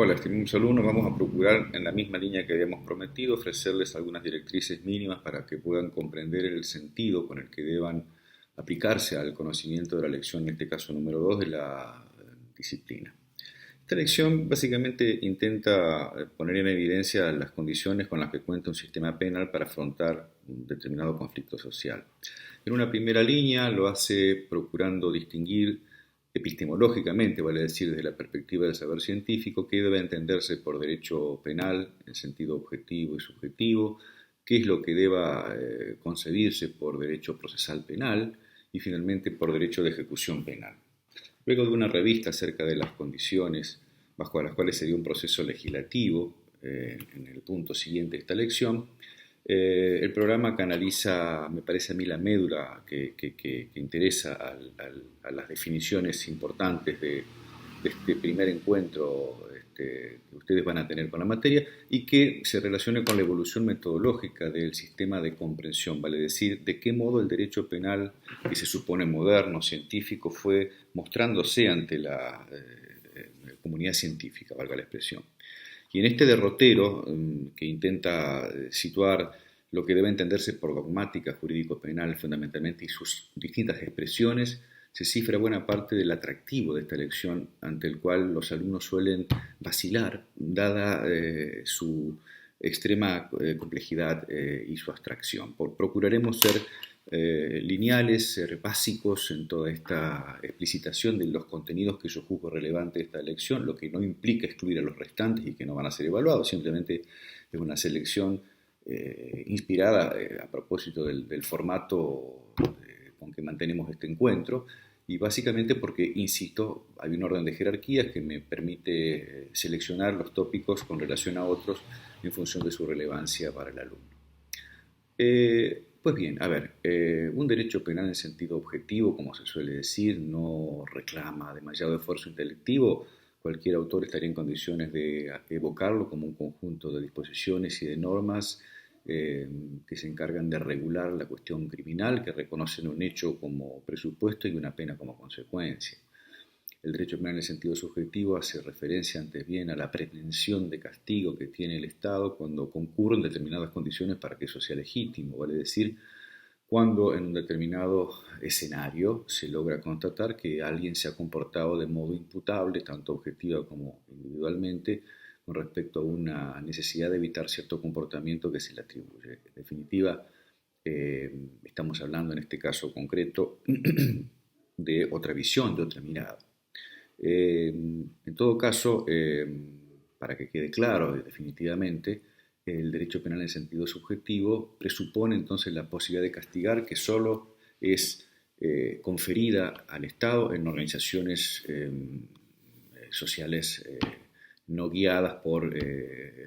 Hola, estimados alumnos, vamos a procurar en la misma línea que habíamos prometido ofrecerles algunas directrices mínimas para que puedan comprender el sentido con el que deban aplicarse al conocimiento de la lección, en este caso número 2 de la disciplina. Esta lección básicamente intenta poner en evidencia las condiciones con las que cuenta un sistema penal para afrontar un determinado conflicto social. En una primera línea lo hace procurando distinguir epistemológicamente, vale decir, desde la perspectiva del saber científico, qué debe entenderse por derecho penal en sentido objetivo y subjetivo, qué es lo que deba concebirse por derecho procesal penal y finalmente por derecho de ejecución penal. Luego de una revista acerca de las condiciones bajo las cuales se dio un proceso legislativo, en el punto siguiente de esta lección, el programa canaliza, me parece a mí, la médula que interesa a las definiciones importantes de este primer encuentro que ustedes van a tener con la materia y que se relacione con la evolución metodológica del sistema de comprensión, vale decir, de qué modo el derecho penal, que se supone moderno, científico, fue mostrándose ante la comunidad científica, valga la expresión. Y en este derrotero que intenta situar lo que debe entenderse por dogmática jurídico-penal fundamentalmente y sus distintas expresiones, se cifra buena parte del atractivo de esta lección ante el cual los alumnos suelen vacilar, dada su extrema complejidad y su abstracción. Procuraremos ser lineales, ser básicos en toda esta explicitación de los contenidos que yo juzgo relevante de esta lección, lo que no implica excluir a los restantes y que no van a ser evaluados, simplemente es una selección inspirada a propósito del formato con que mantenemos este encuentro y básicamente porque, insisto, hay un orden de jerarquías que me permite seleccionar los tópicos con relación a otros en función de su relevancia para el alumno. Pues bien, a ver, un derecho penal en sentido objetivo, como se suele decir, no reclama demasiado esfuerzo intelectivo. Cualquier autor estaría en condiciones de evocarlo como un conjunto de disposiciones y de normas que se encargan de regular la cuestión criminal, que reconocen un hecho como presupuesto y una pena como consecuencia. El derecho penal en el sentido subjetivo hace referencia antes bien a la pretensión de castigo que tiene el Estado cuando concurren determinadas condiciones para que eso sea legítimo, vale decir, cuando en un determinado escenario se logra constatar que alguien se ha comportado de modo imputable, tanto objetiva como individualmente, con respecto a una necesidad de evitar cierto comportamiento que se le atribuye. En definitiva, estamos hablando en este caso concreto de otra visión, de otra mirada. En todo caso, para que quede claro definitivamente, el derecho penal en sentido subjetivo presupone entonces la posibilidad de castigar que solo es conferida al Estado en organizaciones sociales no guiadas por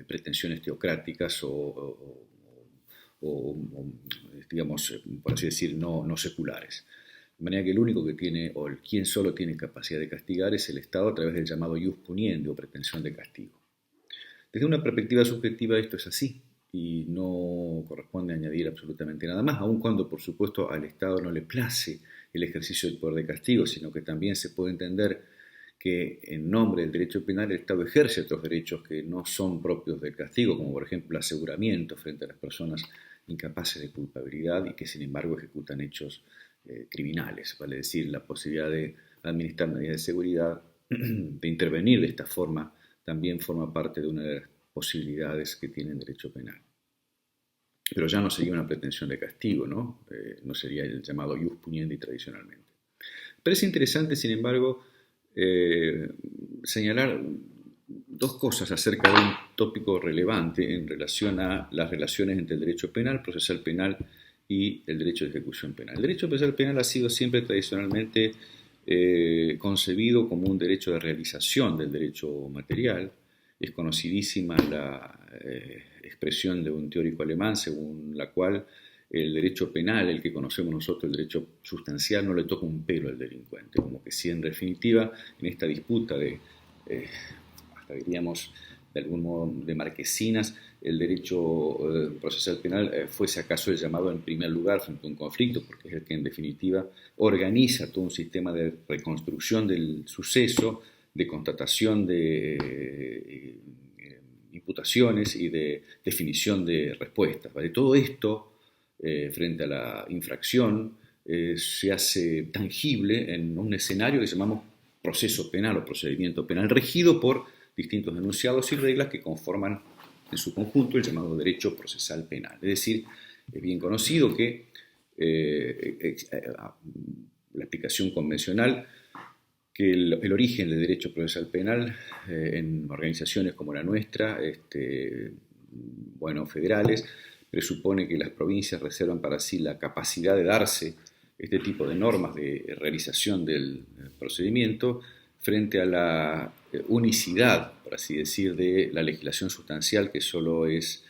pretensiones teocráticas o, digamos, por así decir, no seculares. De manera que el único que tiene, o quien solo tiene capacidad de castigar es el Estado a través del llamado ius puniendi o pretensión de castigo. Desde una perspectiva subjetiva esto es así y no corresponde añadir absolutamente nada más, aun cuando por supuesto al Estado no le place el ejercicio del poder de castigo, sino que también se puede entender que en nombre del derecho penal el Estado ejerce otros derechos que no son propios del castigo, como por ejemplo el aseguramiento frente a las personas incapaces de culpabilidad y que sin embargo ejecutan hechos criminales, vale decir, la posibilidad de administrar medidas de seguridad, de intervenir de esta forma, también forma parte de una de las posibilidades que tiene el derecho penal. Pero ya no sería una pretensión de castigo, ¿no? No sería el llamado ius puniendi tradicionalmente. Parece interesante, sin embargo, señalar dos cosas acerca de un tópico relevante en relación a las relaciones entre el derecho penal, procesal penal y el derecho de ejecución penal. El derecho procesal penal ha sido siempre tradicionalmente concebido como un derecho de realización del derecho material. Es conocidísima la expresión de un teórico alemán según la cual el derecho penal, el que conocemos nosotros, el derecho sustancial, no le toca un pelo al delincuente, como que si en definitiva en esta disputa de, hasta diríamos de algún modo de marquesinas, el derecho procesal penal fuese acaso el llamado en primer lugar frente a un conflicto, porque es el que en definitiva organiza todo un sistema de reconstrucción del suceso, de constatación de imputaciones y de definición de respuestas. ¿Vale? Todo esto, frente a la infracción, se hace tangible en un escenario que llamamos proceso penal o procedimiento penal, regido por distintos enunciados y reglas que conforman en su conjunto el llamado derecho procesal penal. Es decir, es bien conocido que la explicación convencional que el origen del derecho procesal penal en organizaciones como la nuestra, federales, presupone que las provincias reservan para sí la capacidad de darse este tipo de normas de realización del procedimiento frente a la unicidad, por así decir, de la legislación sustancial, que solo es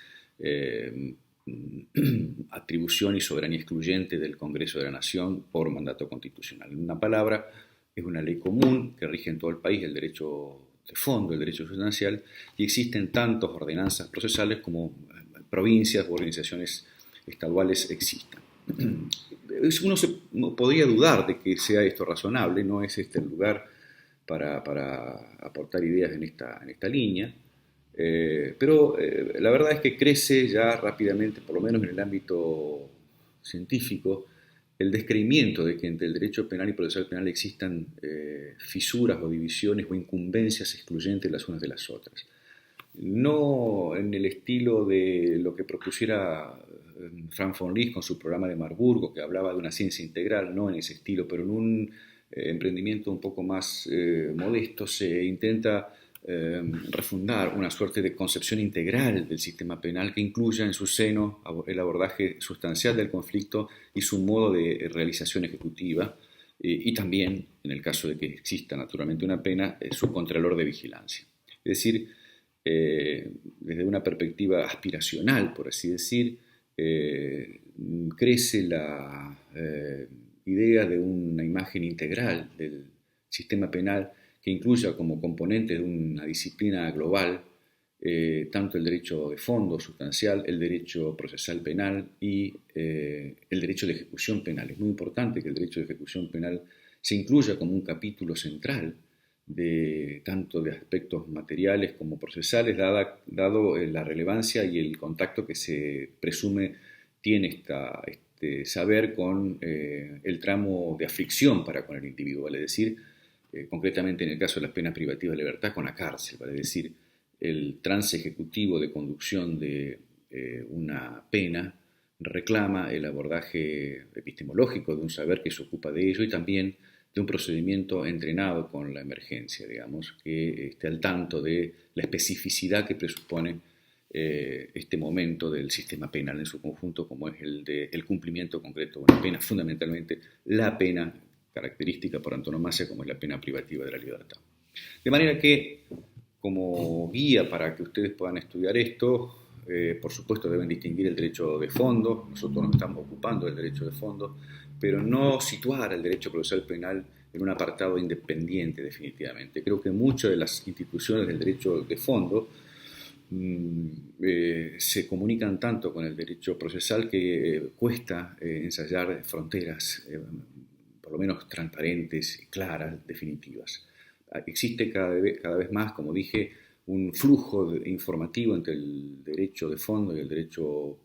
atribución y soberanía excluyente del Congreso de la Nación por mandato constitucional. En una palabra, es una ley común que rige en todo el país el derecho de fondo, el derecho sustancial, y existen tantas ordenanzas procesales como provincias u organizaciones estaduales existan. Uno podría dudar de que sea esto razonable, no es este el lugar para aportar ideas en esta línea, pero la verdad es que crece ya rápidamente, por lo menos en el ámbito científico, el descreimiento de que entre el derecho penal y procesal penal existan fisuras o divisiones o incumbencias excluyentes las unas de las otras. No en el estilo de lo que propusiera Frank von Liszt con su programa de Marburgo, que hablaba de una ciencia integral, no en ese estilo, pero en un emprendimiento un poco más modesto se intenta refundar una suerte de concepción integral del sistema penal que incluya en su seno el abordaje sustancial del conflicto y su modo de realización ejecutiva, y también, en el caso de que exista naturalmente una pena, su contralor de vigilancia. Es decir, desde una perspectiva aspiracional, por así decir, crece la idea de una imagen integral del sistema penal que incluya como componente de una disciplina global tanto el derecho de fondo sustancial, el derecho procesal penal y el derecho de ejecución penal. Es muy importante que el derecho de ejecución penal se incluya como un capítulo central tanto de aspectos materiales como procesales, dado la relevancia y el contacto que se presume tiene este saber con el tramo de aflicción para con el individuo, vale decir, concretamente en el caso de las penas privativas de libertad, con la cárcel, vale decir, el trance ejecutivo de conducción de una pena reclama el abordaje epistemológico de un saber que se ocupa de ello y también de un procedimiento entrenado con la emergencia, digamos, que esté al tanto de la especificidad que presupone este momento del sistema penal en su conjunto, como es el cumplimiento concreto de una pena, fundamentalmente la pena característica por antonomasia, como es la pena privativa de la libertad. De manera que, como guía para que ustedes puedan estudiar esto, por supuesto deben distinguir el derecho de fondo, nosotros nos estamos ocupando del derecho de fondo, pero no situar el derecho procesal penal en un apartado independiente definitivamente. Creo que muchas de las instituciones del derecho de fondo se comunican tanto con el derecho procesal que cuesta ensayar fronteras, por lo menos transparentes, claras, definitivas. Existe cada vez más, como dije, un flujo informativo entre el derecho de fondo y el derecho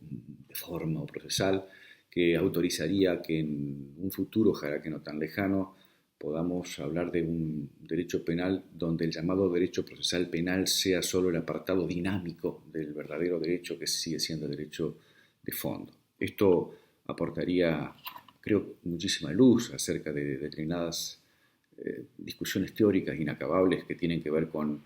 de forma o procesal, que autorizaría que en un futuro, ojalá que no tan lejano, podamos hablar de un derecho penal donde el llamado derecho procesal penal sea solo el apartado dinámico del verdadero derecho que sigue siendo el derecho de fondo. Esto aportaría, creo, muchísima luz acerca de determinadas discusiones teóricas inacabables que tienen que ver con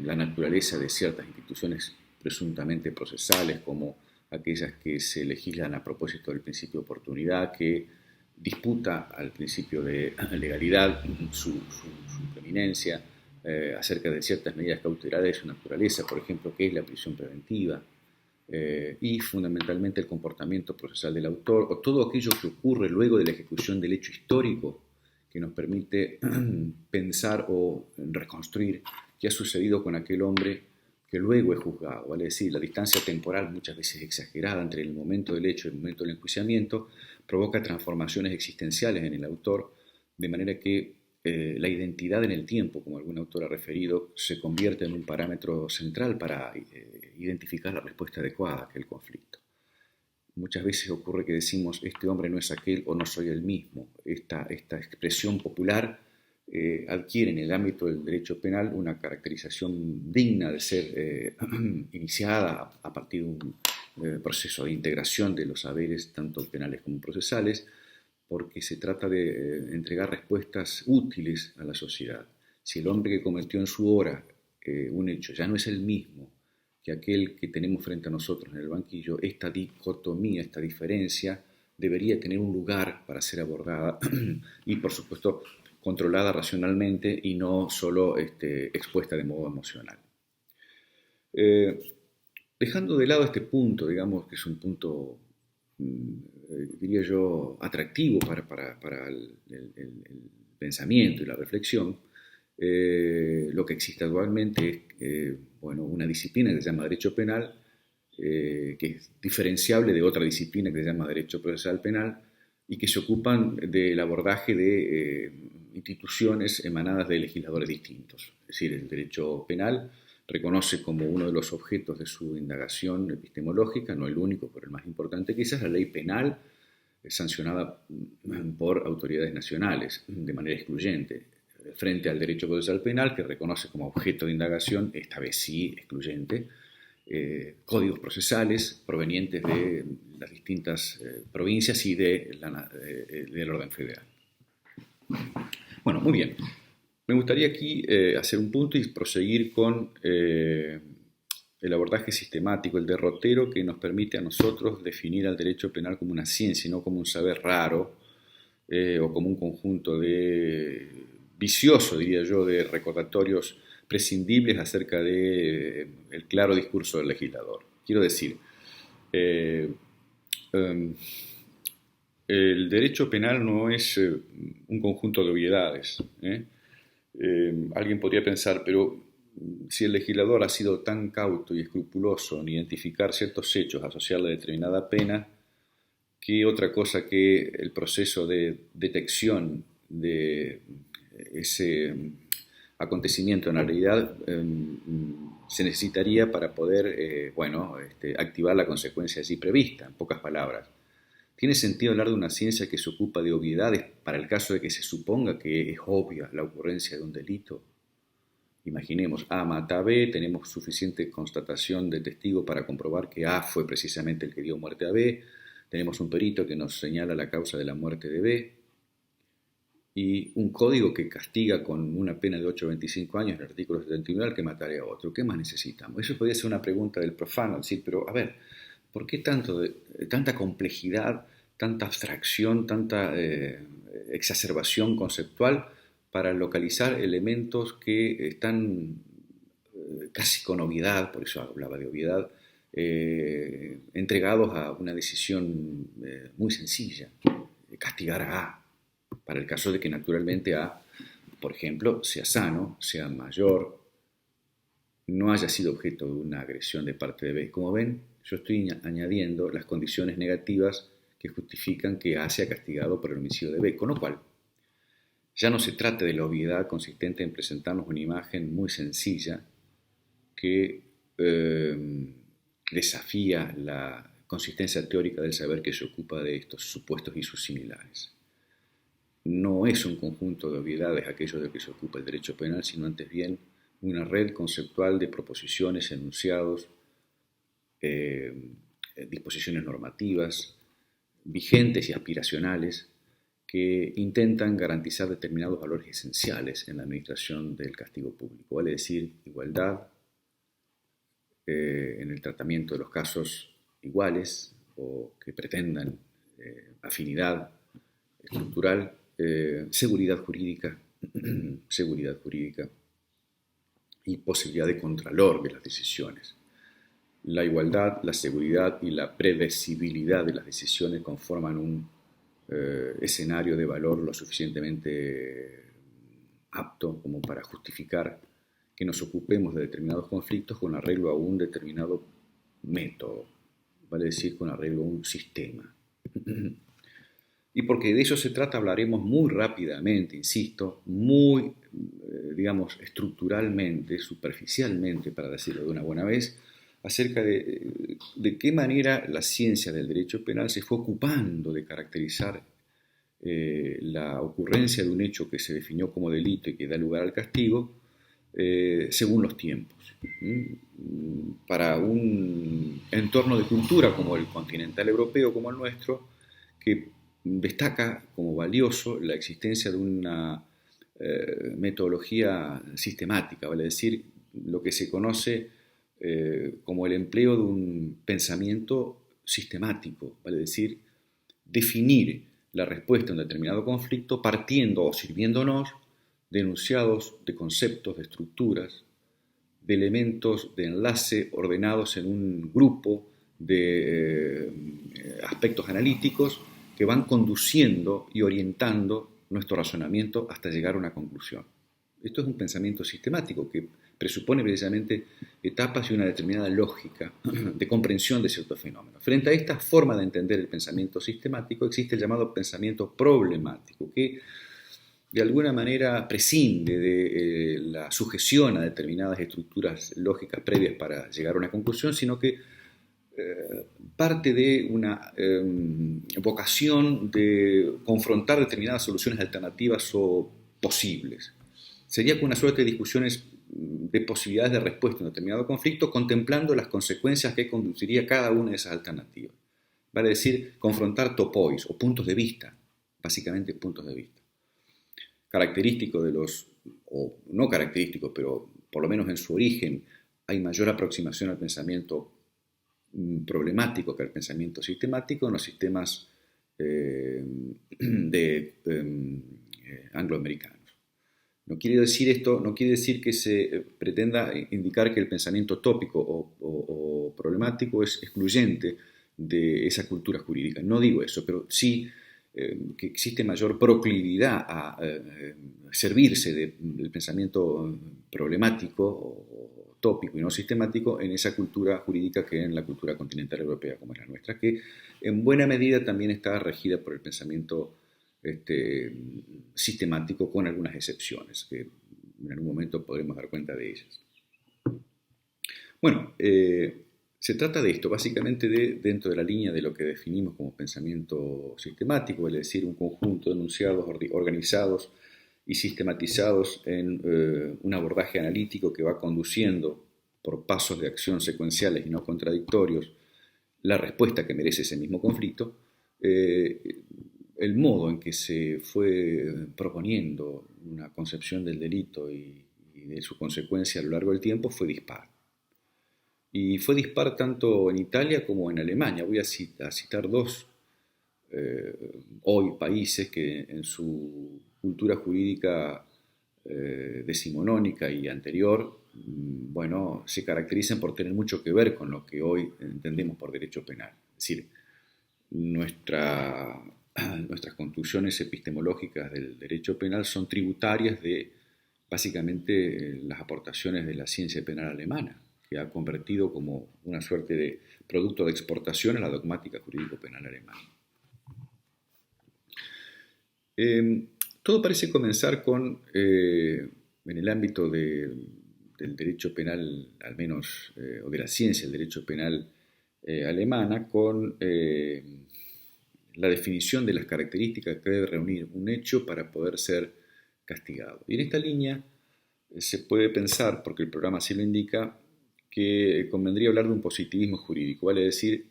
la naturaleza de ciertas instituciones presuntamente procesales, como aquellas que se legislan a propósito del principio de oportunidad, que disputa al principio de legalidad su preeminencia, acerca de ciertas medidas cautelares de su naturaleza, por ejemplo, qué es la prisión preventiva, y fundamentalmente el comportamiento procesal del autor, o todo aquello que ocurre luego de la ejecución del hecho histórico que nos permite pensar o reconstruir qué ha sucedido con aquel hombre que luego es juzgado, vale decir, la distancia temporal muchas veces exagerada entre el momento del hecho y el momento del enjuiciamiento provoca transformaciones existenciales en el autor, de manera que la identidad en el tiempo, como algún autor ha referido, se convierte en un parámetro central para identificar la respuesta adecuada a aquel conflicto. Muchas veces ocurre que decimos, este hombre no es aquel o no soy el mismo. Esta expresión popular adquiere en el ámbito del derecho penal una caracterización digna de ser iniciada a partir de un proceso de integración de los saberes, tanto penales como procesales, porque se trata de entregar respuestas útiles a la sociedad. Si el hombre que cometió en su hora un hecho ya no es el mismo que aquel que tenemos frente a nosotros en el banquillo, esta dicotomía, esta diferencia, debería tener un lugar para ser abordada y, por supuesto, controlada racionalmente y no solo expuesta de modo emocional. Dejando de lado este punto, digamos que es un punto, diría yo, atractivo para el pensamiento y la reflexión, lo que existe actualmente es una disciplina que se llama Derecho Penal, que es diferenciable de otra disciplina que se llama Derecho Procesal Penal y que se ocupan del abordaje de instituciones emanadas de legisladores distintos. Es decir, el derecho penal reconoce como uno de los objetos de su indagación epistemológica, no el único, pero el más importante quizás, la ley penal sancionada por autoridades nacionales de manera excluyente, frente al derecho procesal penal, que reconoce como objeto de indagación, esta vez sí excluyente, códigos procesales provenientes de las distintas provincias y del orden federal. Bueno, muy bien. Me gustaría aquí hacer un punto y proseguir con el abordaje sistemático, el derrotero que nos permite a nosotros definir al derecho penal como una ciencia y no como un saber raro o como un conjunto vicioso, diría yo, de recordatorios prescindibles acerca del claro discurso del legislador. Quiero decir, el derecho penal no es un conjunto de obviedades. Alguien podría pensar, pero si el legislador ha sido tan cauto y escrupuloso en identificar ciertos hechos, asociarle a determinada pena, ¿qué otra cosa que el proceso de detección de ese acontecimiento en la realidad se necesitaría para poder activar la consecuencia allí prevista? En pocas palabras, ¿tiene sentido hablar de una ciencia que se ocupa de obviedades para el caso de que se suponga que es obvia la ocurrencia de un delito? Imaginemos, A mata a B, tenemos suficiente constatación de testigo para comprobar que A fue precisamente el que dio muerte a B, tenemos un perito que nos señala la causa de la muerte de B, y un código que castiga con una pena de 8 a 25 años, el artículo 79, al que matare a otro. ¿Qué más necesitamos? Eso podría ser una pregunta del profano, decir, pero a ver, ¿por qué tanta complejidad, tanta abstracción, tanta exacerbación conceptual para localizar elementos que están casi con obviedad, por eso hablaba de obviedad, entregados a una decisión muy sencilla, castigar a A, para el caso de que naturalmente A, por ejemplo, sea sano, sea mayor, no haya sido objeto de una agresión de parte de B? Como ven, yo estoy añadiendo las condiciones negativas que justifican que A sea castigado por el homicidio de B, con lo cual ya no se trata de la obviedad consistente en presentarnos una imagen muy sencilla que desafía la consistencia teórica del saber que se ocupa de estos supuestos y sus similares. No es un conjunto de obviedades aquello de que se ocupa el derecho penal, sino antes bien una red conceptual de proposiciones, enunciados, disposiciones normativas, vigentes y aspiracionales, que intentan garantizar determinados valores esenciales en la administración del castigo público, vale decir, igualdad en el tratamiento de los casos iguales o que pretendan afinidad estructural, seguridad jurídica y posibilidad de contralor de las decisiones. La igualdad, la seguridad y la predecibilidad de las decisiones conforman un escenario de valor lo suficientemente apto como para justificar que nos ocupemos de determinados conflictos con arreglo a un determinado método, vale decir, con arreglo a un sistema. Y porque de eso se trata, hablaremos muy rápidamente, insisto, muy, digamos, estructuralmente, superficialmente, para decirlo de una buena vez, acerca de qué manera la ciencia del derecho penal se fue ocupando de caracterizar la ocurrencia de un hecho que se definió como delito y que da lugar al castigo, según los tiempos. Para un entorno de cultura como el continental europeo, como el nuestro, que destaca como valioso la existencia de una metodología sistemática, vale decir, lo que se conoce como el empleo de un pensamiento sistemático, vale decir, definir la respuesta a un determinado conflicto partiendo o sirviéndonos de enunciados, de conceptos, de estructuras, de elementos de enlace ordenados en un grupo de aspectos analíticos que van conduciendo y orientando nuestro razonamiento hasta llegar a una conclusión. Esto es un pensamiento sistemático que presupone precisamente etapas y una determinada lógica de comprensión de ciertos fenómenos. Frente a esta forma de entender el pensamiento sistemático existe el llamado pensamiento problemático, que de alguna manera prescinde de la sujeción a determinadas estructuras lógicas previas para llegar a una conclusión, sino que parte de una vocación de confrontar determinadas soluciones alternativas o posibles. Sería como una suerte de discusiones de posibilidades de respuesta a un determinado conflicto, contemplando las consecuencias que conduciría cada una de esas alternativas. Vale decir, confrontar topois o puntos de vista, básicamente puntos de vista. Característico de los, o no característico, pero por lo menos en su origen, hay mayor aproximación al pensamiento problemático que al pensamiento sistemático en los sistemas angloamericanos. No quiere decir esto, no quiere decir que se pretenda indicar que el pensamiento tópico o problemático es excluyente de esa cultura jurídica. No digo eso, pero sí que existe mayor proclividad a servirse del pensamiento problemático o tópico y no sistemático en esa cultura jurídica que en la cultura continental europea como es la nuestra, que en buena medida también está regida por el pensamiento sistemático, con algunas excepciones, que en algún momento podremos dar cuenta de ellas. Bueno, se trata de esto, básicamente dentro de la línea de lo que definimos como pensamiento sistemático, es decir, un conjunto de enunciados organizados y sistematizados en un abordaje analítico que va conduciendo por pasos de acción secuenciales y no contradictorios la respuesta que merece ese mismo conflicto. El modo en que se fue proponiendo una concepción del delito y de su consecuencia a lo largo del tiempo fue dispar. Y fue dispar tanto en Italia como en Alemania. Voy a citar dos hoy países que en su cultura jurídica decimonónica y anterior, bueno, se caracterizan por tener mucho que ver con lo que hoy entendemos por derecho penal. Es decir, nuestras construcciones epistemológicas del derecho penal son tributarias de básicamente las aportaciones de la ciencia penal alemana, que ha convertido como una suerte de producto de exportación a la dogmática jurídico-penal alemana. Todo parece comenzar con, en el ámbito del derecho penal, al menos, o de la ciencia del derecho penal alemana, con la definición de las características que debe reunir un hecho para poder ser castigado. Y en esta línea se puede pensar, porque el programa así lo indica, que convendría hablar de un positivismo jurídico, vale decir,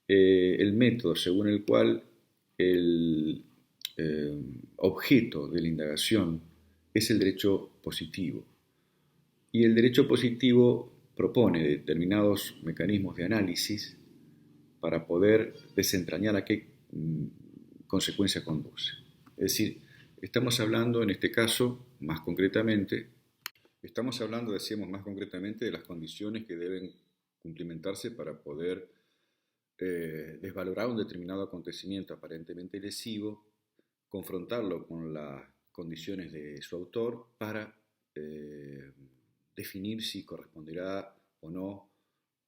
el método según el cual el objeto de la indagación es el derecho positivo. Y el derecho positivo propone determinados mecanismos de análisis para poder desentrañar a qué consecuencia conduce. Es decir, estamos hablando en este caso, más concretamente, decíamos más concretamente, de las condiciones que deben cumplimentarse para poder desvalorar un determinado acontecimiento aparentemente lesivo, confrontarlo con las condiciones de su autor para definir si corresponderá o no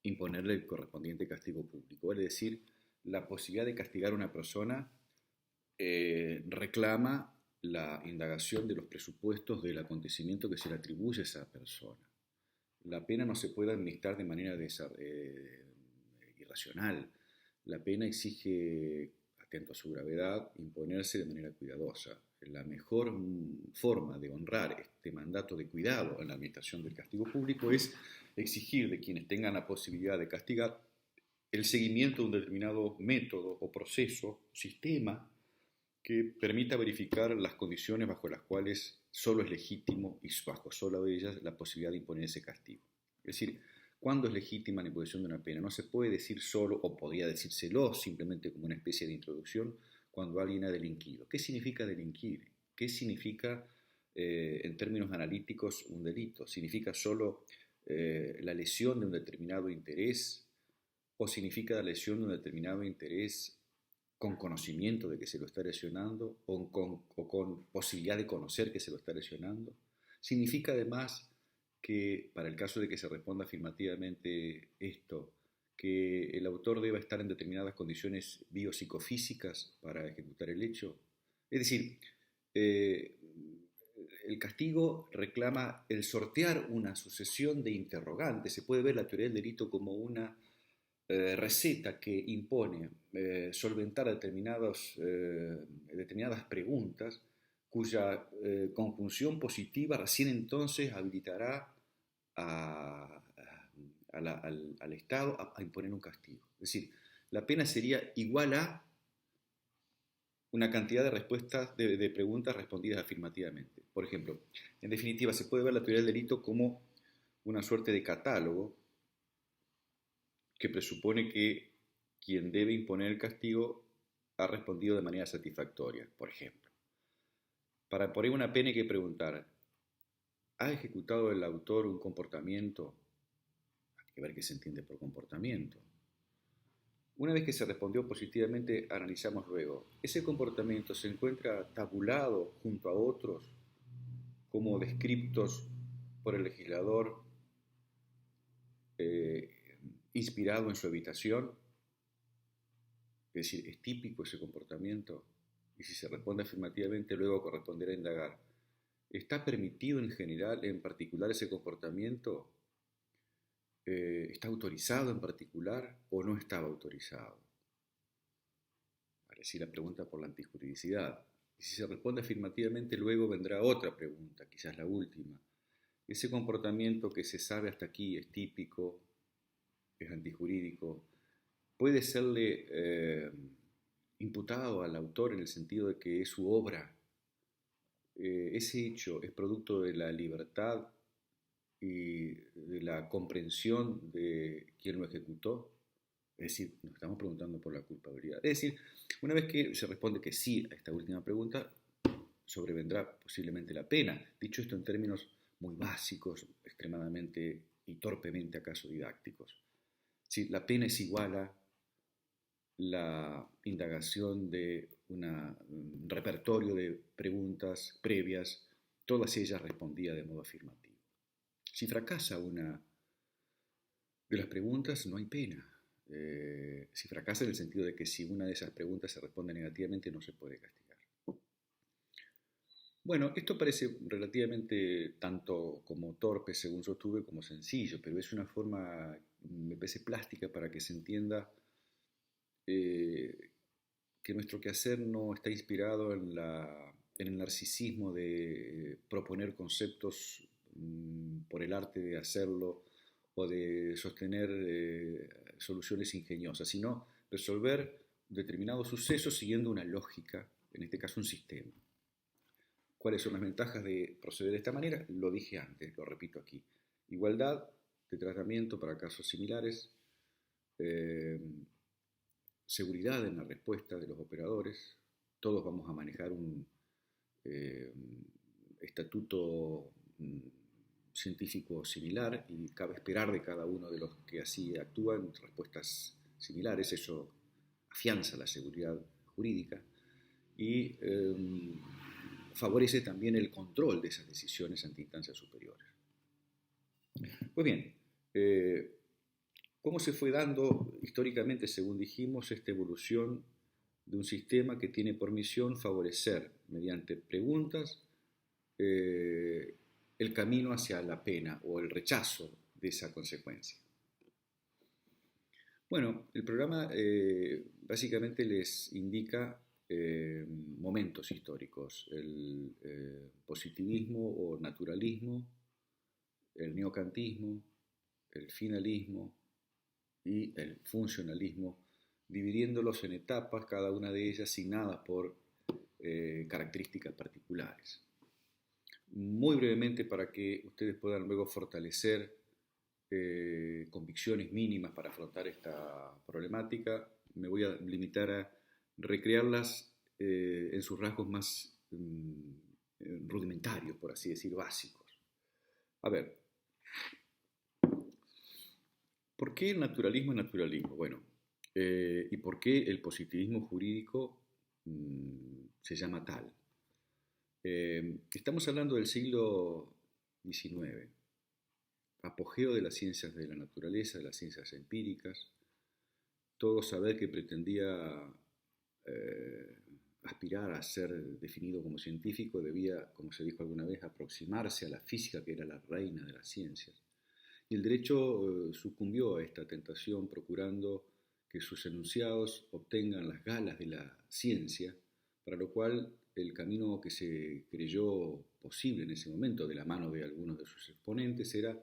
imponerle el correspondiente castigo público. Es decir, la posibilidad de castigar a una persona reclama la indagación de los presupuestos del acontecimiento que se le atribuye a esa persona. La pena no se puede administrar de manera irracional. La pena exige, atento a su gravedad, imponerse de manera cuidadosa. La mejor forma de honrar este mandato de cuidado en la administración del castigo público es exigir de quienes tengan la posibilidad de castigar el seguimiento de un determinado método o proceso, sistema, que permita verificar las condiciones bajo las cuales solo es legítimo y bajo solo ellas la posibilidad de imponer ese castigo. Es decir, ¿cuándo es legítima la imposición de una pena? No se puede decir solo, o podría decírselo simplemente como una especie de introducción, cuando alguien ha delinquido. ¿Qué significa delinquir? ¿Qué significa, en términos analíticos, un delito? ¿Significa solo la lesión de un determinado interés? ¿O significa la lesión de un determinado interés con conocimiento de que se lo está lesionando o con posibilidad de conocer que se lo está lesionando? Significa además que, para el caso de que se responda afirmativamente esto, que el autor deba estar en determinadas condiciones biopsicofísicas para ejecutar el hecho. Es decir, el castigo reclama el sortear una sucesión de interrogantes. Se puede ver la teoría del delito como una receta que impone solventar determinadas preguntas cuya conjunción positiva recién entonces habilitará al Estado a imponer un castigo. Es decir, la pena sería igual a una cantidad de respuestas, de preguntas respondidas afirmativamente. Por ejemplo, en definitiva, se puede ver la teoría del delito como una suerte de catálogo que presupone que quien debe imponer el castigo ha respondido de manera satisfactoria. Por ejemplo, para poner una pena hay que preguntar: ¿ha ejecutado el autor un comportamiento? Hay que ver qué se entiende por comportamiento. Una vez que se respondió positivamente, analizamos luego: ¿ese comportamiento se encuentra tabulado junto a otros como descriptos por el legislador inspirado en su habitación? Es decir, ¿es típico ese comportamiento? Y si se responde afirmativamente, luego corresponderá indagar: ¿está permitido en general, en particular, ese comportamiento? ¿Está autorizado en particular o no estaba autorizado? Vale, si la pregunta por la antijuridicidad. Y si se responde afirmativamente, luego vendrá otra pregunta, quizás la última: ¿ese comportamiento que se sabe hasta aquí es típico, es antijurídico? ¿Puede serle imputado al autor en el sentido de que es su obra? ¿Ese hecho es producto de la libertad y de la comprensión de quien lo ejecutó? Es decir, nos estamos preguntando por la culpabilidad. Es decir, una vez que se responde que sí a esta última pregunta, sobrevendrá posiblemente la pena. Dicho esto en términos muy básicos, extremadamente y torpemente acaso didácticos. Si la pena es igual a la indagación de un repertorio de preguntas previas, todas ellas respondía de modo afirmativo. Si fracasa una de las preguntas, no hay pena. Si fracasa en el sentido de que si una de esas preguntas se responde negativamente, no se puede castigar. Bueno, esto parece relativamente tanto como torpe, según sostuve, como sencillo, pero es una forma, me parece, plástica para que se entienda que nuestro quehacer no está inspirado en el narcisismo de proponer conceptos por el arte de hacerlo o de sostener soluciones ingeniosas, sino resolver determinados sucesos siguiendo una lógica, en este caso un sistema. ¿Cuáles son las ventajas de proceder de esta manera? Lo dije antes, lo repito aquí: igualdad de tratamiento para casos similares, seguridad en la respuesta de los operadores. Todos vamos a manejar un estatuto científico similar y cabe esperar de cada uno de los que así actúan respuestas similares. Eso afianza la seguridad jurídica y favorece también el control de esas decisiones ante instancias superiores. Pues bien, ¿cómo se fue dando históricamente, según dijimos, esta evolución de un sistema que tiene por misión favorecer, mediante preguntas, el camino hacia la pena o el rechazo de esa consecuencia. Bueno, el programa básicamente les indica momentos históricos, el positivismo o naturalismo, el neocantismo, el finalismo y el funcionalismo, dividiéndolos en etapas, cada una de ellas asignadas por características particulares. Muy brevemente, para que ustedes puedan luego fortalecer convicciones mínimas para afrontar esta problemática, me voy a limitar a recrearlas en sus rasgos más rudimentarios, por así decir, básicos. A ver, ¿por qué el naturalismo es naturalismo? Bueno, ¿y por qué el positivismo jurídico se llama tal? Estamos hablando del siglo XIX, apogeo de las ciencias de la naturaleza, de las ciencias empíricas, todo saber que pretendía aspirar a ser definido como científico debía, como se dijo alguna vez, aproximarse a la física, que era la reina de las ciencias. Y el derecho sucumbió a esta tentación procurando que sus enunciados obtengan las galas de la ciencia, para lo cual el camino que se creyó posible en ese momento, de la mano de algunos de sus exponentes, era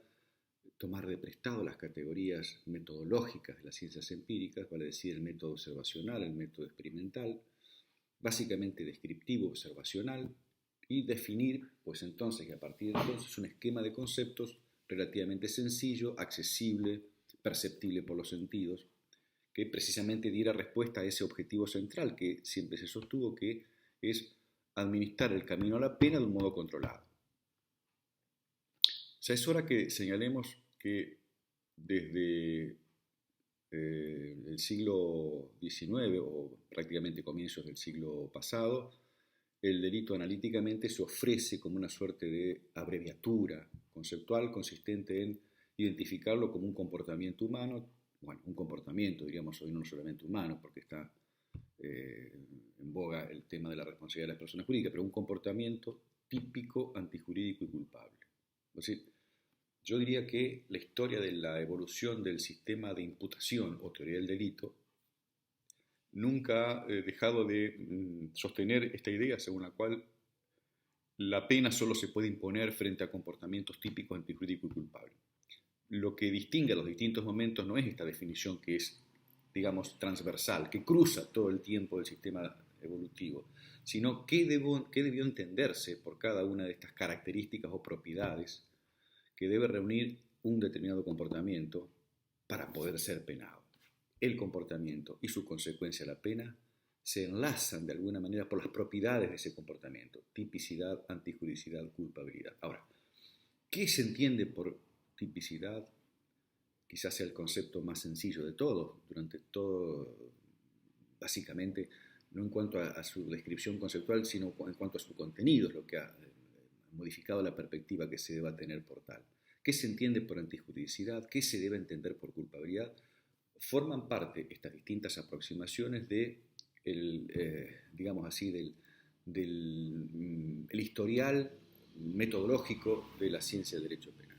tomar de prestado las categorías metodológicas de las ciencias empíricas, vale decir el método observacional, el método experimental, básicamente descriptivo observacional, y definir, pues entonces, y a partir de entonces, un esquema de conceptos relativamente sencillo, accesible, perceptible por los sentidos, que precisamente diera respuesta a ese objetivo central que siempre se sostuvo, que es administrar el camino a la pena de un modo controlado. Ya es hora que señalemos que desde el siglo XIX o prácticamente comienzos del siglo pasado, el delito analíticamente se ofrece como una suerte de abreviatura conceptual consistente en identificarlo como un comportamiento humano, bueno, un comportamiento, diríamos hoy, no solamente humano, porque está en boga el tema de la responsabilidad de las personas jurídicas, pero un comportamiento típico, antijurídico y culpable. Es decir, yo diría que la historia de la evolución del sistema de imputación o teoría del delito nunca ha dejado de sostener esta idea según la cual la pena solo se puede imponer frente a comportamientos típicos antijurídicos y culpables. Lo que distingue a los distintos momentos no es esta definición que es, digamos, transversal, que cruza todo el tiempo del sistema evolutivo, sino qué debió entenderse por cada una de estas características o propiedades que debe reunir un determinado comportamiento para poder ser penado. El comportamiento y su consecuencia, la pena, se enlazan de alguna manera por las propiedades de ese comportamiento: tipicidad, antijuricidad, culpabilidad. Ahora, ¿qué se entiende por tipicidad? Quizás sea el concepto más sencillo de todos, durante todo, básicamente, no en cuanto a su descripción conceptual, sino en cuanto a su contenido, es lo que ha modificado la perspectiva que se deba tener por tal. ¿Qué se entiende por antijuridicidad? ¿Qué se debe entender por culpabilidad? Forman parte estas distintas aproximaciones de digamos así, del historial metodológico de la ciencia del derecho penal.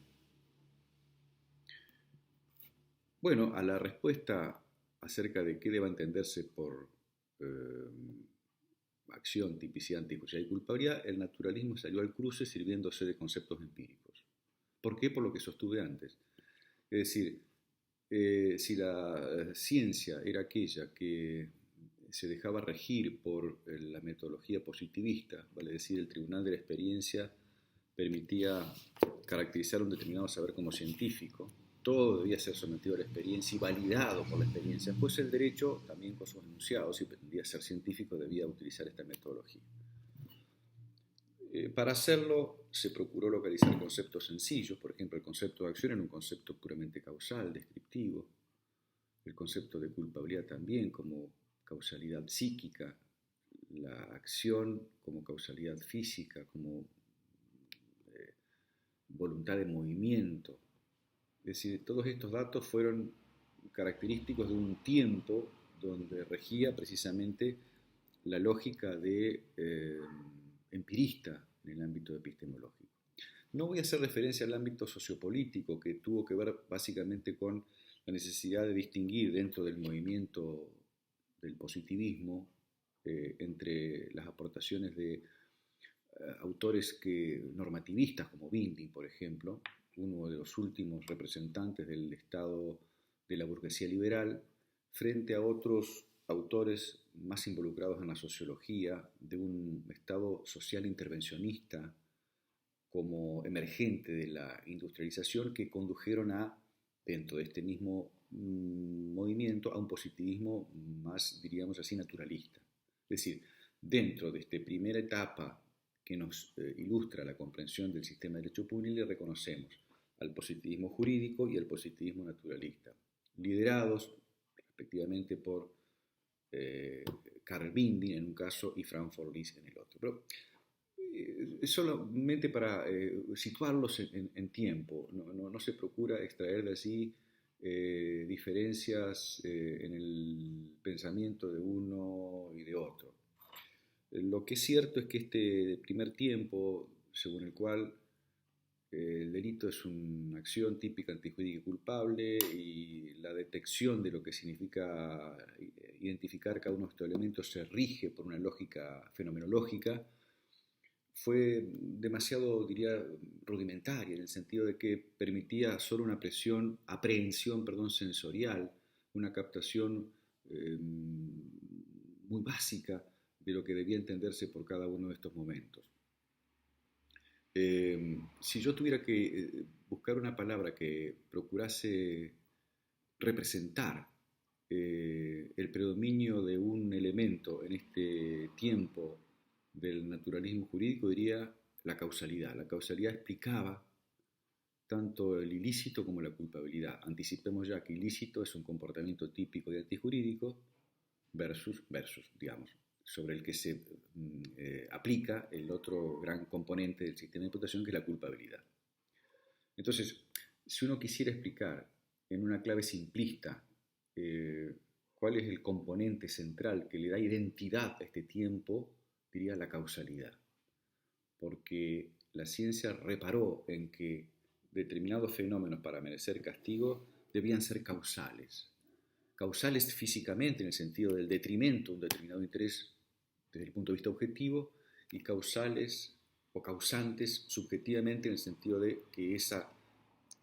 Bueno, a la respuesta acerca de qué deba entenderse por acción, tipicidad, antijuridicidad y culpabilidad, el naturalismo salió al cruce sirviéndose de conceptos empíricos. ¿Por qué? Por lo que sostuve antes. Es decir, si la ciencia era aquella que se dejaba regir por la metodología positivista, vale decir, el tribunal de la experiencia permitía caracterizar un determinado saber como científico, todo debía ser sometido a la experiencia y validado por la experiencia, pues el derecho, también con sus enunciados, si pretendía ser científico, debía utilizar esta metodología. Para hacerlo se procuró localizar conceptos sencillos, por ejemplo, el concepto de acción era un concepto puramente causal, descriptivo, el concepto de culpabilidad también como causalidad psíquica, la acción como causalidad física, como voluntad de movimiento. Es decir, todos estos datos fueron característicos de un tiempo donde regía precisamente la lógica de empirista en el ámbito epistemológico. No voy a hacer referencia al ámbito sociopolítico, que tuvo que ver básicamente con la necesidad de distinguir dentro del movimiento del positivismo entre las aportaciones de autores normativistas como Binding, por ejemplo, uno de los últimos representantes del Estado de la burguesía liberal, frente a otros autores más involucrados en la sociología de un Estado social intervencionista como emergente de la industrialización, que condujeron dentro de este mismo movimiento, a un positivismo más, diríamos así, naturalista. Es decir, dentro de esta primera etapa que nos ilustra la comprensión del sistema de derecho público, le reconocemos al positivismo jurídico y al positivismo naturalista, liderados respectivamente por Carl Binding en un caso y Frankfurt Lis en el otro. Pero solamente para situarlos en tiempo, no se procura extraer de allí diferencias en el pensamiento de uno y de otro. Lo que es cierto es que este primer tiempo, según el cual el delito es una acción típica antijurídica y culpable, y la detección de lo que significa identificar cada uno de estos elementos se rige por una lógica fenomenológica, fue demasiado, diría, rudimentaria, en el sentido de que permitía solo una aprehensión sensorial, una captación muy básica de lo que debía entenderse por cada uno de estos momentos. Si yo tuviera que buscar una palabra que procurase representar el predominio de un elemento en este tiempo del naturalismo jurídico, diría la causalidad. La causalidad explicaba tanto el ilícito como la culpabilidad. Anticipemos ya que ilícito es un comportamiento típico y antijurídico versus, digamos, sobre el que se aplica el otro gran componente del sistema de imputación, que es la culpabilidad. Entonces, si uno quisiera explicar en una clave simplista cuál es el componente central que le da identidad a este tiempo, diría la causalidad. Porque la ciencia reparó en que determinados fenómenos para merecer castigo debían ser causales. Causales físicamente en el sentido del detrimento de un determinado interés desde el punto de vista objetivo, y causales o causantes subjetivamente en el sentido de que esa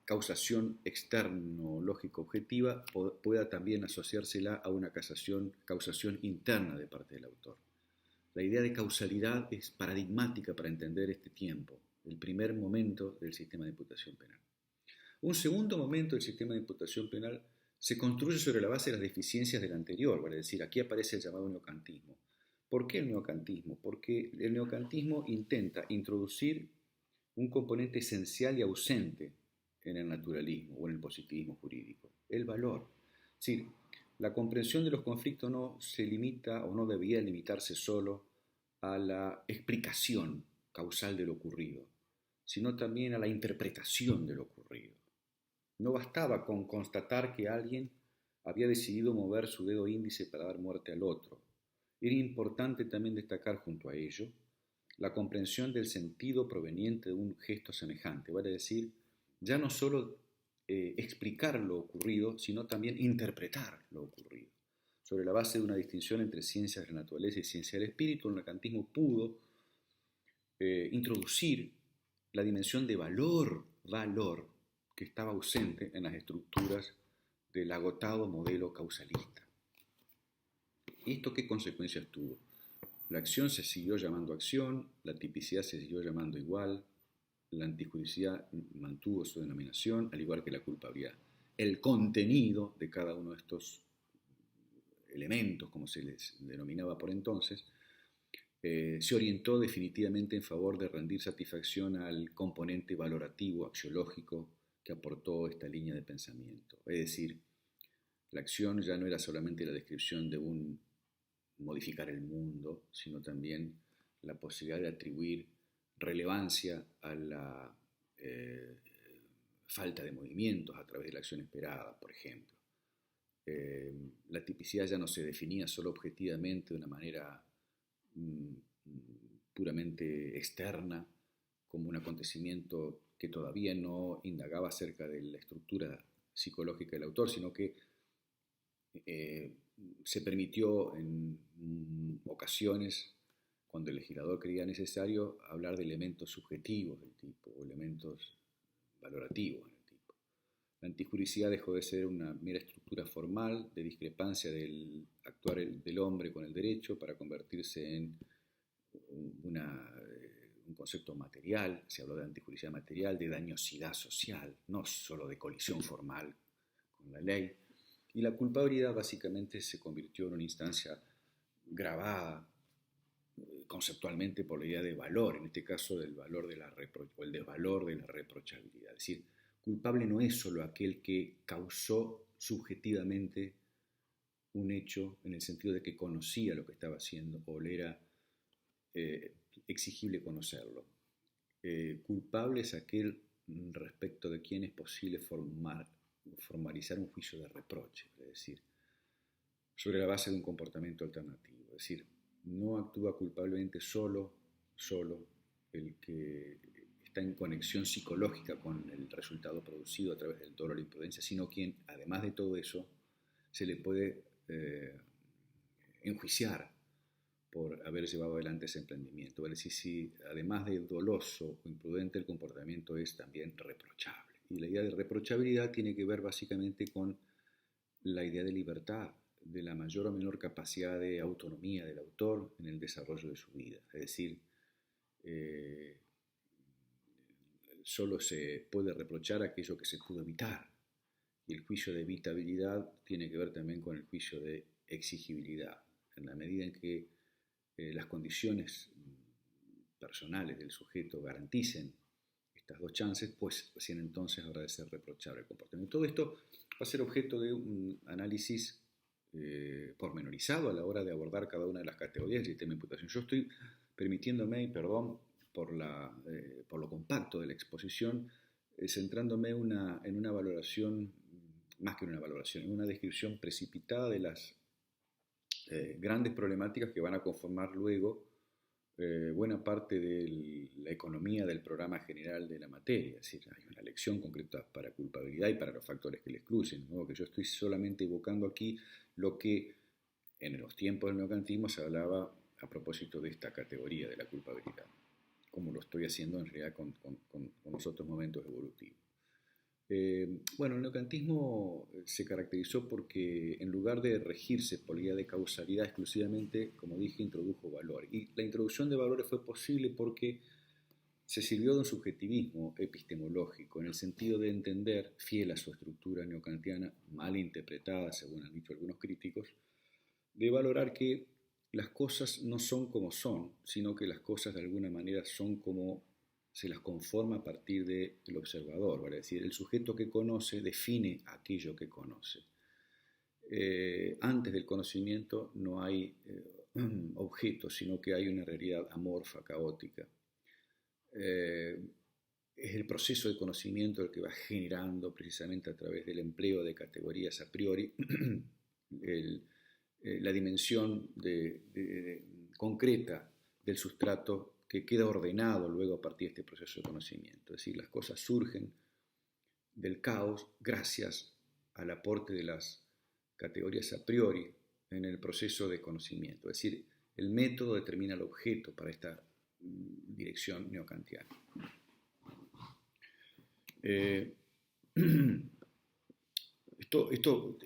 causación externo-lógico-objetiva pueda también asociársela a una causación interna de parte del autor. La idea de causalidad es paradigmática para entender este tiempo, el primer momento del sistema de imputación penal. Un segundo momento del sistema de imputación penal se construye sobre la base de las deficiencias del anterior, vale decir, aquí aparece el llamado neocantismo. ¿Por qué el neocantismo? Porque el neocantismo intenta introducir un componente esencial y ausente en el naturalismo o en el positivismo jurídico, el valor. Es decir, la comprensión de los conflictos no se limita o no debía limitarse solo a la explicación causal de lo ocurrido, sino también a la interpretación de lo ocurrido. No bastaba con constatar que alguien había decidido mover su dedo índice para dar muerte al otro. Era importante también destacar junto a ello la comprensión del sentido proveniente de un gesto semejante, vale decir, ya no solo explicar lo ocurrido, sino también interpretar lo ocurrido. Sobre la base de una distinción entre ciencias de la naturaleza y ciencia del espíritu, el neocantismo pudo introducir la dimensión de valor que estaba ausente en las estructuras del agotado modelo causalista. ¿Esto qué consecuencias tuvo? La acción se siguió llamando acción, la tipicidad se siguió llamando igual, la antijuricidad mantuvo su denominación, al igual que la culpabilidad. El contenido de cada uno de estos elementos, como se les denominaba por entonces, se orientó definitivamente en favor de rendir satisfacción al componente valorativo, axiológico, que aportó esta línea de pensamiento. Es decir, la acción ya no era solamente la descripción de modificar el mundo, sino también la posibilidad de atribuir relevancia a la falta de movimientos a través de la acción esperada, por ejemplo. La tipicidad ya no se definía solo objetivamente de una manera mm, puramente externa, como un acontecimiento que todavía no indagaba acerca de la estructura psicológica del autor, sino que eh, se permitió en ocasiones, cuando el legislador creía necesario, hablar de elementos subjetivos del tipo, o elementos valorativos del tipo. La antijuricidad dejó de ser una mera estructura formal de discrepancia del actuar del hombre con el derecho para convertirse en un concepto material. Se habló de antijuricidad material, de dañosidad social, no solo de colisión formal con la ley. Y la culpabilidad básicamente se convirtió en una instancia grabada conceptualmente por la idea de valor, en este caso del valor de la o el desvalor de la reprochabilidad. Es decir, culpable no es solo aquel que causó subjetivamente un hecho en el sentido de que conocía lo que estaba haciendo o le era exigible conocerlo. Culpable es aquel respecto de quien es posible formalizar un juicio de reproche, es decir, sobre la base de un comportamiento alternativo. Es decir, no actúa culpablemente solo el que está en conexión psicológica con el resultado producido a través del dolor o la imprudencia, sino quien, además de todo eso, se le puede enjuiciar por haber llevado adelante ese emprendimiento. Es decir, si además de doloso o imprudente el comportamiento es también reprochable. Y la idea de reprochabilidad tiene que ver básicamente con la idea de libertad, de la mayor o menor capacidad de autonomía del autor en el desarrollo de su vida. Es decir, eh, solo se puede reprochar aquello que se pudo evitar. Y el juicio de evitabilidad tiene que ver también con el juicio de exigibilidad. En la medida en que las condiciones personales del sujeto garanticen estas dos chances, pues recién entonces habrá de ser reprochable el comportamiento. Todo esto va a ser objeto de un análisis pormenorizado a la hora de abordar cada una de las categorías del sistema de imputación. Yo estoy permitiéndome, perdón por lo compacto de la exposición, centrándome en una valoración, más que en una valoración, en una descripción precipitada de las grandes problemáticas que van a conformar luego buena parte de la economía del programa general de la materia. Es decir, hay una lección concreta para culpabilidad y para los factores que le excluyen, ¿no? Que yo estoy solamente evocando aquí lo que en los tiempos del neocantismo se hablaba a propósito de esta categoría de la culpabilidad, como lo estoy haciendo en realidad con los otros momentos evolutivos. Bueno, el neocantismo se caracterizó porque en lugar de regirse por la idea de causalidad exclusivamente, como dije, introdujo valor. Y la introducción de valores fue posible porque se sirvió de un subjetivismo epistemológico, en el sentido de entender, fiel a su estructura neocantiana, mal interpretada, según han dicho algunos críticos, de valorar que las cosas no son como son, sino que las cosas de alguna manera son como se las conforma a partir del observador, ¿vale? Es decir, el sujeto que conoce define aquello que conoce. Antes del conocimiento no hay objetos, sino que hay una realidad amorfa, caótica. Es el proceso de conocimiento el que va generando precisamente a través del empleo de categorías a priori la dimensión concreta del sustrato que queda ordenado luego a partir de este proceso de conocimiento. Es decir, las cosas surgen del caos gracias al aporte de las categorías a priori en el proceso de conocimiento. Es decir, el método determina el objeto para esta dirección neocantiana. Esto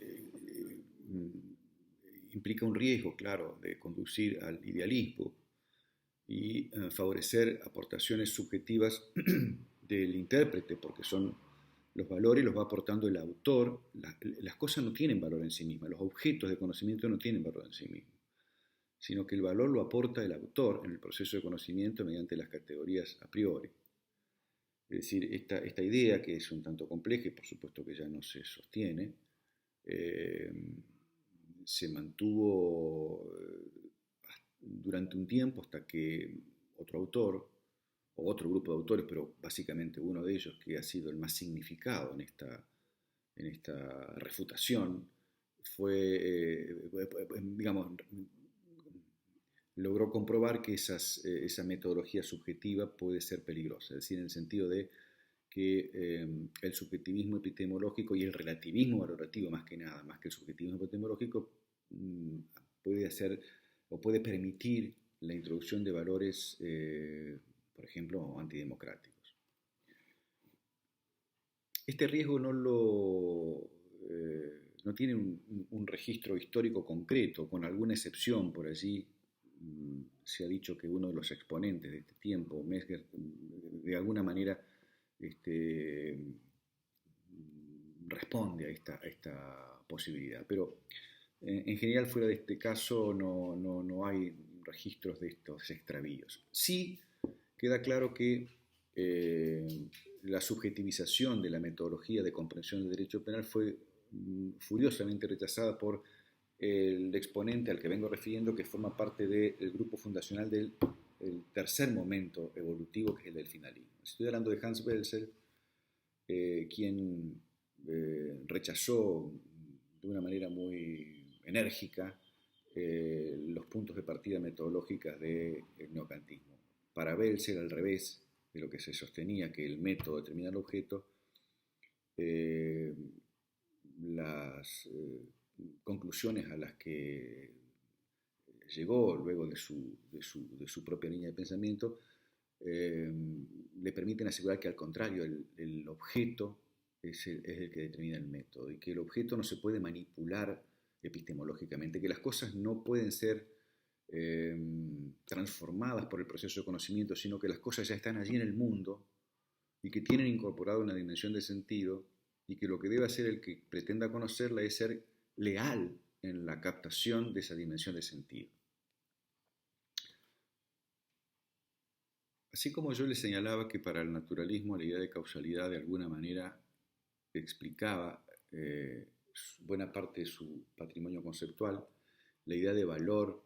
implica un riesgo, claro, de conducir al idealismo y favorecer aportaciones subjetivas del intérprete, porque son los valores los va aportando el autor. Las cosas no tienen valor en sí mismas, los objetos de conocimiento no tienen valor en sí mismos, sino que el valor lo aporta el autor en el proceso de conocimiento mediante las categorías a priori. Es decir, esta idea, que es un tanto compleja y por supuesto que ya no se sostiene, se mantuvo durante un tiempo hasta que otro autor, o otro grupo de autores, pero básicamente uno de ellos que ha sido el más significado en esta refutación, fue, digamos, logró comprobar que esa metodología subjetiva puede ser peligrosa, es decir, en el sentido de que el subjetivismo epistemológico y el relativismo valorativo, más que nada, más que el subjetivismo epistemológico, puede hacer o puede permitir la introducción de valores, por ejemplo, antidemocráticos. Este riesgo no tiene un registro histórico concreto, con alguna excepción por allí. Se ha dicho que uno de los exponentes de este tiempo, Metzger, de alguna manera responde a esta posibilidad. Pero en general, fuera de este caso, no hay registros de estos extravíos. Sí queda claro que la subjetivización de la metodología de comprensión del derecho penal fue furiosamente rechazada por el exponente al que vengo refiriendo, que forma parte del grupo fundacional del tercer momento evolutivo, que es el del finalismo. Estoy hablando de Hans Welzel, quien rechazó de una manera muy enérgica los puntos de partida metodológicas del neocantismo. Para Welzel, al revés de lo que se sostenía, que el método determina el objeto, las conclusiones a las que llegó luego de su propia línea de pensamiento le permiten asegurar que, al contrario, el objeto es el que determina el método, y que el objeto no se puede manipular epistemológicamente, que las cosas no pueden ser transformadas por el proceso de conocimiento, sino que las cosas ya están allí en el mundo y que tienen incorporado una dimensión de sentido, y que lo que debe hacer el que pretenda conocerla es ser leal en la captación de esa dimensión de sentido. Así como yo le señalaba que para el naturalismo la idea de causalidad de alguna manera explicaba buena parte de su patrimonio conceptual, la idea de valor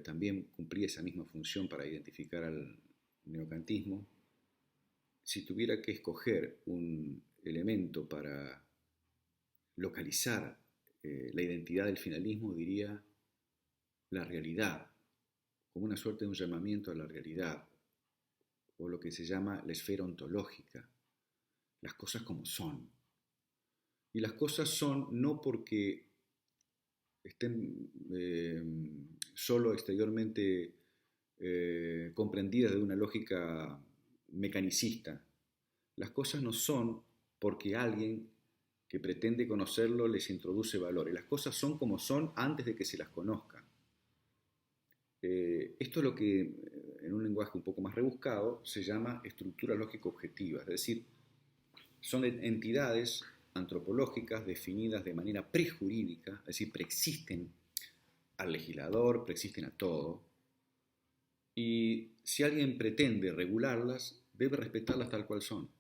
también cumplía esa misma función para identificar al neocantismo. Si tuviera que escoger un elemento para localizar la identidad del finalismo, diría la realidad, como una suerte de un llamamiento a la realidad, o lo que se llama la esfera ontológica, las cosas como son. Y las cosas son no porque estén solo exteriormente comprendidas de una lógica mecanicista. Las cosas no son porque alguien que pretende conocerlo les introduce valor. Y las cosas son como son antes de que se las conozca. Esto es lo que, en un lenguaje un poco más rebuscado, se llama estructura lógica objetiva. Es decir, son entidades antropológicas definidas de manera prejurídica, es decir, preexisten al legislador, preexisten a todo. Y si alguien pretende regularlas, debe respetarlas tal cual son.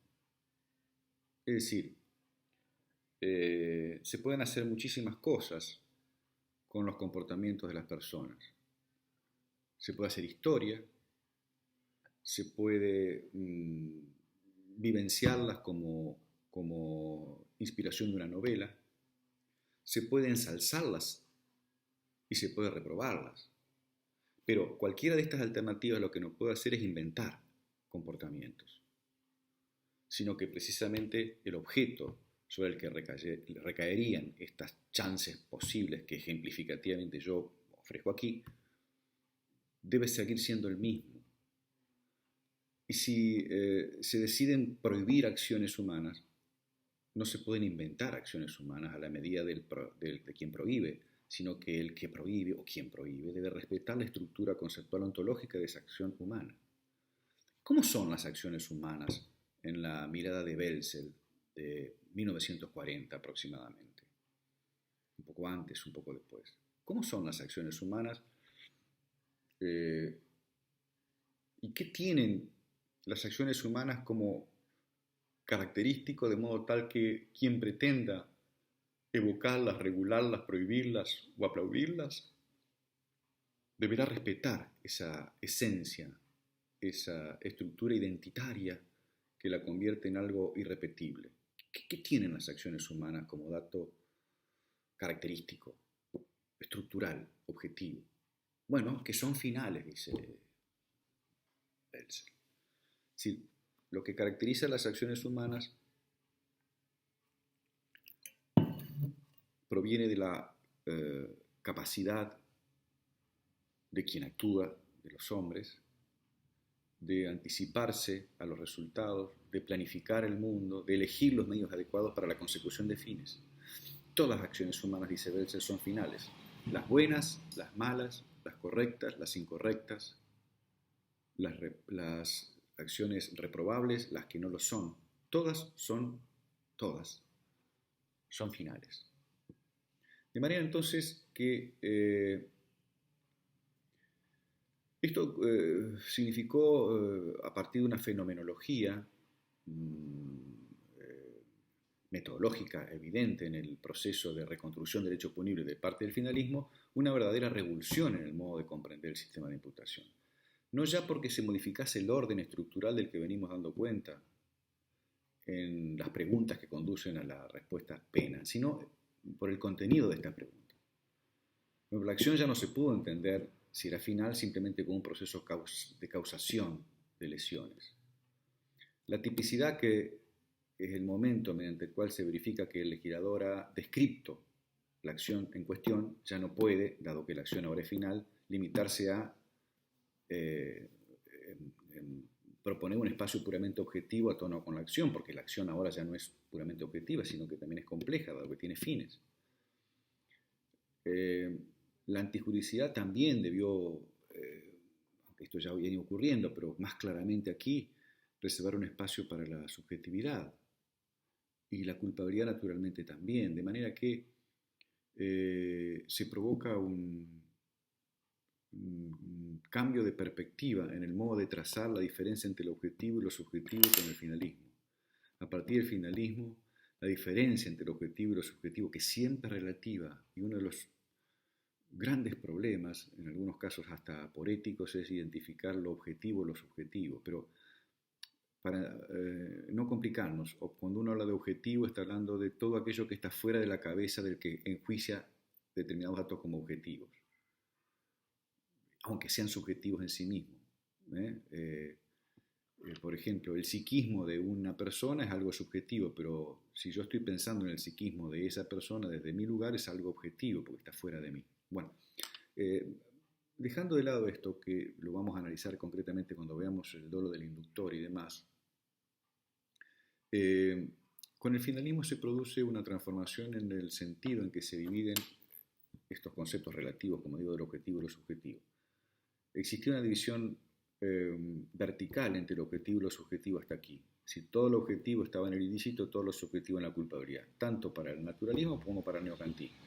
Es decir, se pueden hacer muchísimas cosas con los comportamientos de las personas. Se puede hacer historia, se puede vivenciarlas como inspiración de una novela, se puede ensalzarlas y se puede reprobarlas. Pero cualquiera de estas alternativas lo que no puede hacer es inventar comportamientos, sino que precisamente el objeto sobre el que recaerían estas chances posibles que ejemplificativamente yo ofrezco aquí, debe seguir siendo el mismo. Y si se deciden prohibir acciones humanas, no se pueden inventar acciones humanas a la medida de quien prohíbe, sino que el que prohíbe o quien prohíbe debe respetar la estructura conceptual ontológica de esa acción humana. ¿Cómo son las acciones humanas en la mirada de Welzel de 1940 aproximadamente? Un poco antes, un poco después. ¿Cómo son las acciones humanas? ¿Y qué tienen las acciones humanas como característico, de modo tal que quien pretenda evocarlas, regularlas, prohibirlas o aplaudirlas, deberá respetar esa esencia, esa estructura identitaria que la convierte en algo irrepetible? ¿Qué tienen las acciones humanas como dato característico, estructural, objetivo? Bueno, que son finales, dice Belzer. Sí, lo que caracteriza las acciones humanas proviene de la capacidad de quien actúa, de los hombres, de anticiparse a los resultados, de planificar el mundo, de elegir los medios adecuados para la consecución de fines. Todas las acciones humanas, dice Belzer, son finales. Las buenas, las malas, las correctas, las incorrectas, las acciones reprobables, las que no lo son. Todas son finales. De manera entonces que esto significó, a partir de una fenomenología metodológica evidente en el proceso de reconstrucción del hecho punible de parte del finalismo, una verdadera revolución en el modo de comprender el sistema de imputación. No ya porque se modificase el orden estructural del que venimos dando cuenta en las preguntas que conducen a la respuesta pena, sino por el contenido de esta pregunta. La acción ya no se pudo entender si era final simplemente como un proceso de causación de lesiones. La tipicidad, que es el momento mediante el cual se verifica que el legislador ha descrito la acción en cuestión, ya no puede, dado que la acción ahora es final, limitarse a proponer un espacio puramente objetivo a tono con la acción, porque la acción ahora ya no es puramente objetiva, sino que también es compleja, dado que tiene fines. La antijuricidad también debió, aunque esto ya viene ocurriendo, pero más claramente aquí, reservar un espacio para la subjetividad y la culpabilidad naturalmente también, de manera que se provoca un cambio de perspectiva en el modo de trazar la diferencia entre el objetivo y lo subjetivo con el finalismo. A partir del finalismo, la diferencia entre el objetivo y lo subjetivo, que siempre es relativa, y uno de los grandes problemas, en algunos casos hasta poéticos, es identificar lo objetivo y lo subjetivo, pero para no complicarnos, cuando uno habla de objetivo está hablando de todo aquello que está fuera de la cabeza del que enjuicia determinados datos como objetivos, aunque sean subjetivos en sí mismos. Por ejemplo, el psiquismo de una persona es algo subjetivo, pero si yo estoy pensando en el psiquismo de esa persona desde mi lugar es algo objetivo, porque está fuera de mí. Bueno, dejando de lado esto, que lo vamos a analizar concretamente cuando veamos el dolo del inductor y demás, con el finalismo se produce una transformación en el sentido en que se dividen estos conceptos relativos, como digo, del objetivo y lo subjetivo. Existía una división vertical entre el objetivo y lo subjetivo hasta aquí. Si todo lo objetivo estaba en el ilícito, todo lo subjetivo en la culpabilidad, tanto para el naturalismo como para el neocantismo.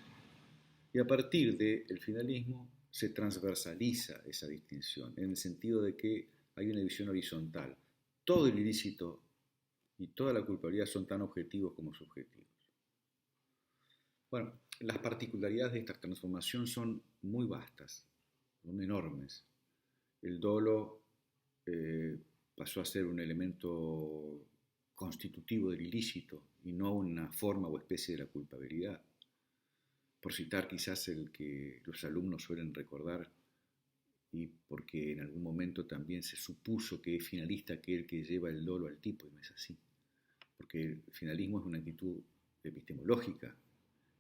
Y a partir del finalismo se transversaliza esa distinción, en el sentido de que hay una división horizontal. Todo el ilícito y toda la culpabilidad son tan objetivos como subjetivos. Bueno, las particularidades de esta transformación son muy vastas, son enormes. El dolo pasó a ser un elemento constitutivo del ilícito y no una forma o especie de la culpabilidad. Por citar quizás el que los alumnos suelen recordar, y porque en algún momento también se supuso que es finalista aquel que lleva el dolo al tipo, y no es así. Porque el finalismo es una actitud epistemológica,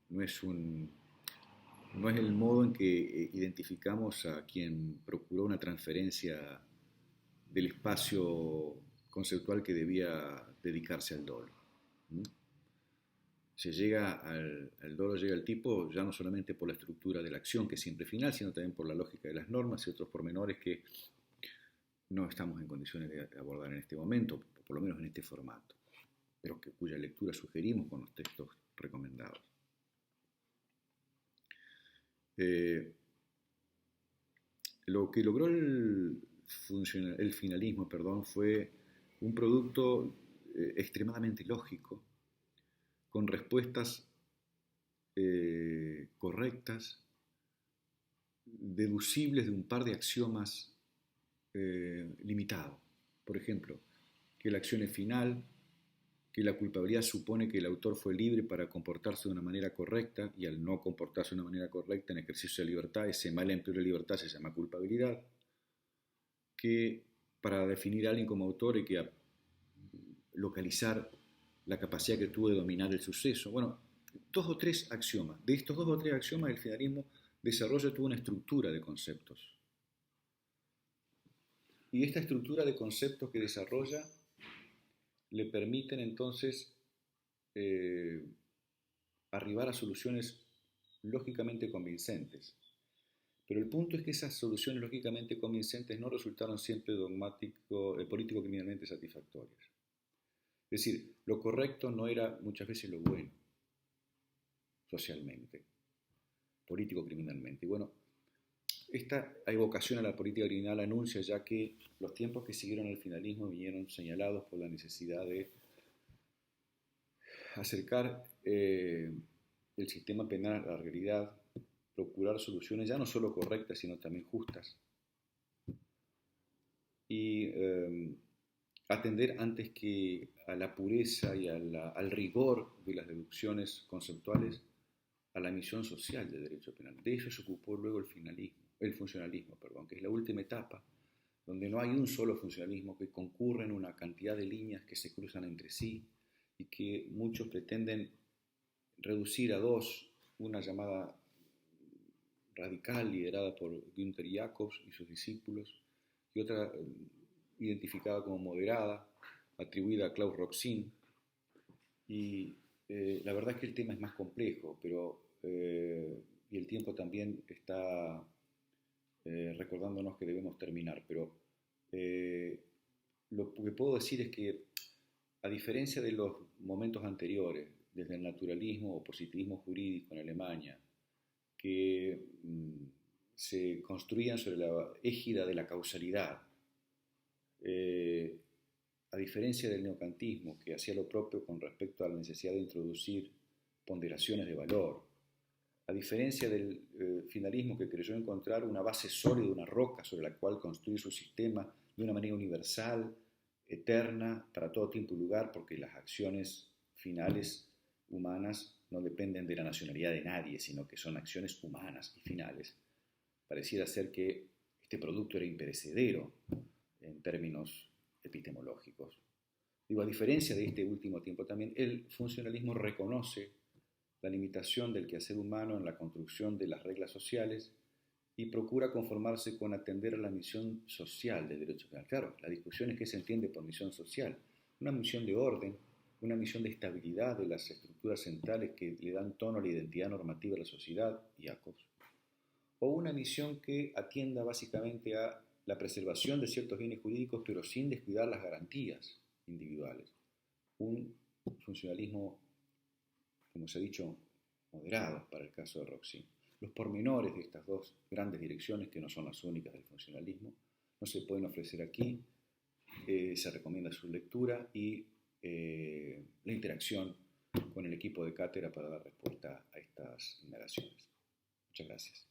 no es el modo en que identificamos a quien procuró una transferencia del espacio conceptual que debía dedicarse al dolo. Se llega al dolo, llega al tipo ya no solamente por la estructura de la acción, que es siempre final, sino también por la lógica de las normas y otros pormenores que no estamos en condiciones de abordar en este momento, por lo menos en este formato, pero cuya lectura sugerimos con los textos recomendados. Lo que logró el finalismo, fue un producto extremadamente lógico, con respuestas correctas, deducibles de un par de axiomas limitados. Por ejemplo, que la acción es final, que la culpabilidad supone que el autor fue libre para comportarse de una manera correcta y al no comportarse de una manera correcta en ejercicio de libertad, ese mal empleo de libertad se llama culpabilidad, que para definir a alguien como autor hay que localizar la capacidad que tuvo de dominar el suceso. Bueno, 2 o 3 axiomas. De estos 2 o 3 axiomas el finalismo desarrolla toda una estructura de conceptos. Y esta estructura de conceptos que desarrolla le permiten entonces arribar a soluciones lógicamente convincentes. Pero el punto es que esas soluciones lógicamente convincentes no resultaron siempre político-criminalmente satisfactorias. Es decir, lo correcto no era muchas veces lo bueno, socialmente, político-criminalmente. Y bueno, esta evocación a la política criminal anuncia ya que los tiempos que siguieron al finalismo vinieron señalados por la necesidad de acercar el sistema penal a la realidad, procurar soluciones ya no solo correctas, sino también justas, y atender antes que a la pureza y al rigor de las deducciones conceptuales, a la misión social del derecho penal. De eso se ocupó luego el funcionalismo, que es la última etapa, donde no hay un solo funcionalismo, que concurren una cantidad de líneas que se cruzan entre sí y que muchos pretenden reducir a 2, una llamada radical liderada por Günther Jacobs y sus discípulos, y otra identificada como moderada, atribuida a Klaus Roxin. Y la verdad es que el tema es más complejo, pero y el tiempo también está recordándonos que debemos terminar, pero lo que puedo decir es que, a diferencia de los momentos anteriores, desde el naturalismo o positivismo jurídico en Alemania, que se construían sobre la égida de la causalidad, a diferencia del neocantismo, que hacía lo propio con respecto a la necesidad de introducir ponderaciones de valor, a diferencia del finalismo, que creyó encontrar una base sólida, una roca sobre la cual construir su sistema de una manera universal, eterna, para todo tiempo y lugar, porque las acciones finales humanas no dependen de la nacionalidad de nadie, sino que son acciones humanas y finales. Pareciera ser que este producto era imperecedero en términos epistemológicos. Digo, a diferencia de este último tiempo también, el funcionalismo reconoce la limitación del quehacer humano en la construcción de las reglas sociales y procura conformarse con atender a la misión social del derecho penal. Claro, la discusión es qué se entiende por misión social. Una misión de orden, una misión de estabilidad de las estructuras centrales que le dan tono a la identidad normativa de la sociedad, Jacobs, o una misión que atienda básicamente a la preservación de ciertos bienes jurídicos, pero sin descuidar las garantías individuales. Un funcionalismo, como se ha dicho, moderado para el caso de Roxin. Los pormenores de estas 2 grandes direcciones, que no son las únicas del funcionalismo, no se pueden ofrecer aquí. Se recomienda su lectura y la interacción con el equipo de cátedra para dar respuesta a estas indagaciones. Muchas gracias.